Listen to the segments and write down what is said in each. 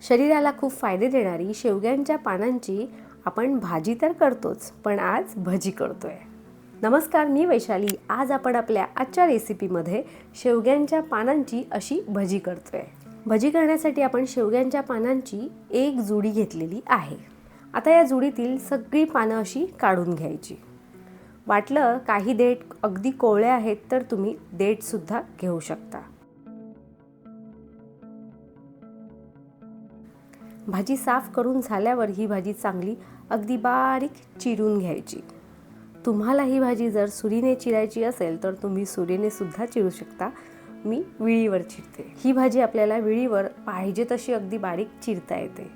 शरीराला खूप फायदे देणारी शेवग्यांच्या पानांची आपण भाजी तर करतोच, पण आज भजी करतोय। नमस्कार, मी वैशाली। आज आपण आपल्या आजच्या रेसिपीमध्ये शेवग्यांच्या पानांची अशी भजी करतोय। भजी करण्यासाठी आपण शेवग्यांच्या पानांची एक जुडी घेतलेली आहे। आता या जुडीतील सगळी पानं अशी काढून घ्यायची। वाटलं काही देठ अगदी कोवळे आहेत तर तुम्ही देठ सुद्धा घेऊ शकता। भाजी साफ करून झाल्यावर ही भाजी चांगली अगदी बारीक चिरून घ्यायची। तुम्हाला ही भाजी जर सुरीने चिरायची असेल तर तुम्ही सुरीने सुद्धा चिरू शकता। मी विळीवर चिरते। ही भाजी आपल्याला विळीवर पाहिजे तशी अगदी बारीक चिरता येते।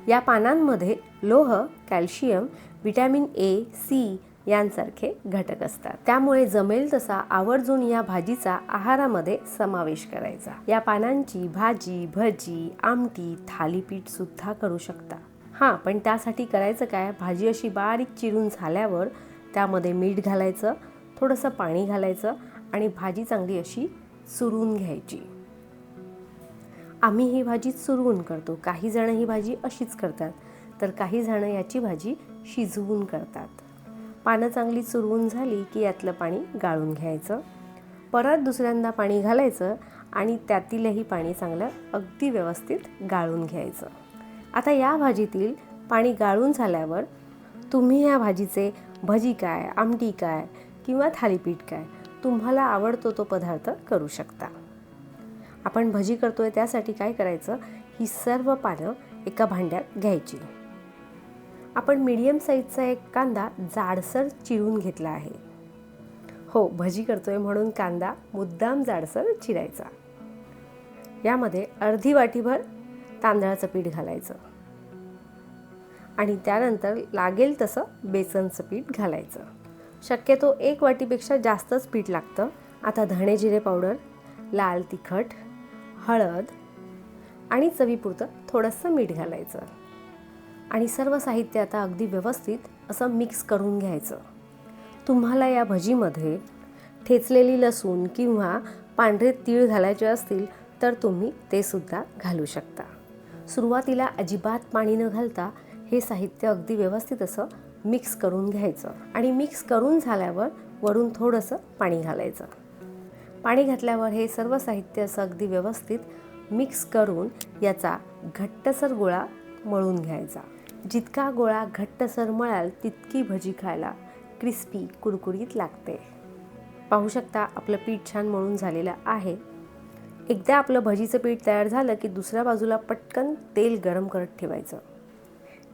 या पानांमध्ये लोह, कॅल्शियम, व्हिटॅमिन ए, सी यांसारखे घटक असतात। त्यामुळे जमेल तसा आवर्जून या भाजीचा आहारामध्ये समावेश करायचा। या पानांची भाजी, भजी, आमटी, थालीपीठ सुद्धा करू शकता। हां, पण त्यासाठी करायचं काय, भाजी अशी बारीक चिरून झाल्यावर त्यामध्ये मीठ घालायचं, थोडंसं पाणी घालायचं आणि भाजी चांगली अशी चुरून घ्यायची। आम्ही ही भाजी चुरवून करतो। काही जण ही भाजी अशीच करतात, तर काही जण याची भाजी शिजवून करतात। पानं चांगली चुरवून झाली की यातलं पाणी गाळून घ्यायचं। परत दुसऱ्यांदा पाणी घालायचं आणि त्यातीलही पाणी चांगलं अगदी व्यवस्थित गाळून घ्यायचं। आता या भाजीतील पाणी गाळून झाल्यावर तुम्ही या भाजीचे भजी काय, आमटी काय किंवा थालीपीठ काय तुम्हाला आवडतो तो पदार्थ करू शकता। आपण भजी करतोय त्यासाठी काय करायचं, ही सर्व पानं एका भांड्यात घ्यायची। आपण मीडियम साईजचा एक कांदा जाडसर चिरून घेतला आहे। हो, भजी करतोय म्हणून कांदा मुद्दाम जाडसर चिरायचा। यामध्ये अर्धी वाटीभर तांदळाचं पीठ घालायचं आणि त्यानंतर लागेल तसं बेसनचं पीठ घालायचं। शक्यतो एक वाटीपेक्षा जास्तच पीठ लागतं। आता धणे जिरे पावडर, लाल तिखट, हळद आणि चवीपुरतं थोडंसं मीठ घालायचं आणि सर्व साहित्य आता अगदी व्यवस्थित असं मिक्स करून घ्यायचं। तुम्हाला या भजीमध्ये ठेचलेली लसूण किंवा पांढरे तीळ घालायचे असतील तर तुम्ही ते सुद्धा घालू शकता। सुरुवातीला अजिबात पाणी न घालता हे साहित्य अगदी व्यवस्थित असं मिक्स करून घ्यायचं आणि मिक्स करून झाल्यावर वरून थोडंसं पाणी घालायचं। पाणी घातल्यावर हे सर्व साहित्य असं अगदी व्यवस्थित मिक्स करून याचा घट्टसर गोळा मळून घ्यायचा। जितका गोळा घट्टसर मळाल तितकी भजी खायला क्रिस्पी कुरकुरीत लागते। पाहू शकता आपलं पीठ छान मळून झालेलं आहे। एकदा आपलं भजीचं पीठ तयार झालं की दुसऱ्या बाजूला पटकन तेल गरम करत ठेवायचं,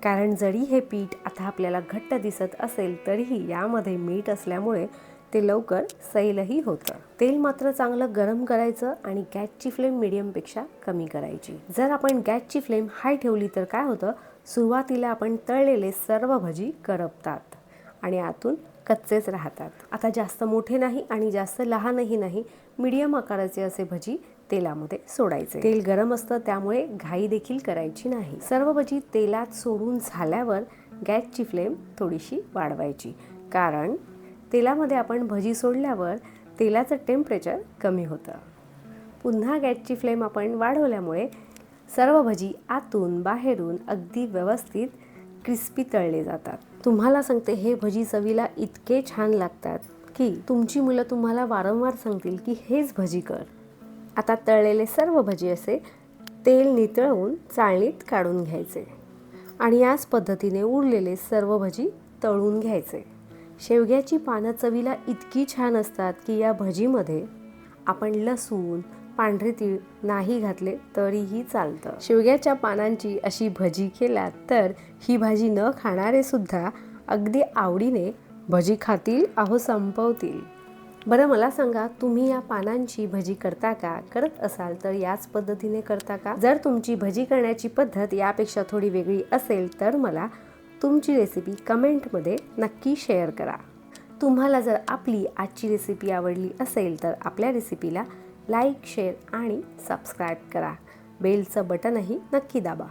कारण जरी हे पीठ आता आपल्याला घट्ट दिसत असेल तरीही यामध्ये मीठ असल्यामुळे ते लवकर सैलही होतं। तेल मात्र चांगलं गरम करायचं आणि गॅसची फ्लेम मीडियमपेक्षा कमी करायची। जर आपण गॅसची फ्लेम हाय ठेवली तर काय होतं, सुरुवातीला आपण तळलेले सर्व भजी करपतात आणि आतून कच्चेच राहतात। आता जास्त मोठे नाही आणि जास्त लहानही नाही, मीडियम आकाराचे असे भजी तेलामध्ये सोडायचे। तेल गरम असतं त्यामुळे घाई देखील करायची नाही। सर्व भजी तेलात सोडून झाल्यावर गॅसची फ्लेम थोडीशी वाढवायची, कारण तेलामध्ये आपण भजी सोडल्यावर तेलाचं टेम्परेचर कमी होतं। पुन्हा गॅसची फ्लेम आपण वाढवल्यामुळे सर्व भजी आतून बाहेरून अगदी व्यवस्थित क्रिस्पी तळले जातात। तुम्हाला सांगते, हे भजी चवीला इतके छान लागतात की तुमची मुलं तुम्हाला वारंवार सांगतील की हेच भजी कर। आता तळलेले सर्व भजी असे तेल नितळवून चाळणीत काढून घ्यायचे आणि याच पद्धतीने उरलेले सर्व भजी तळून घ्यायचे। शेवग्याची पानं चवीला इतकी छान असतात की या भजीमध्ये आपण लसूण, पांढरे तीळ नाही घातले तरीही चालतं। शेवग्याच्या पानांची अशी भजी केलात तर ही भाजी न खाणारे सुद्धा अगदी आवडीने भजी खातील, अहो संपवतील। बरं मला सांगा, तुम्ही या पानांची भजी करता का? करत असाल तर याच पद्धतीने करता का? जर तुमची भजी करण्याची पद्धत यापेक्षा थोडी वेगळी असेल तर मला तुमची रेसिपी कमेंटमध्ये नक्की शेअर करा। तुम्हाला जर आपली आजची रेसिपी आवडली असेल तर आपल्या रेसिपीला लाईक, शेअर आणि सबस्क्राईब करा। बेलचं बटनही नक्की दाबा।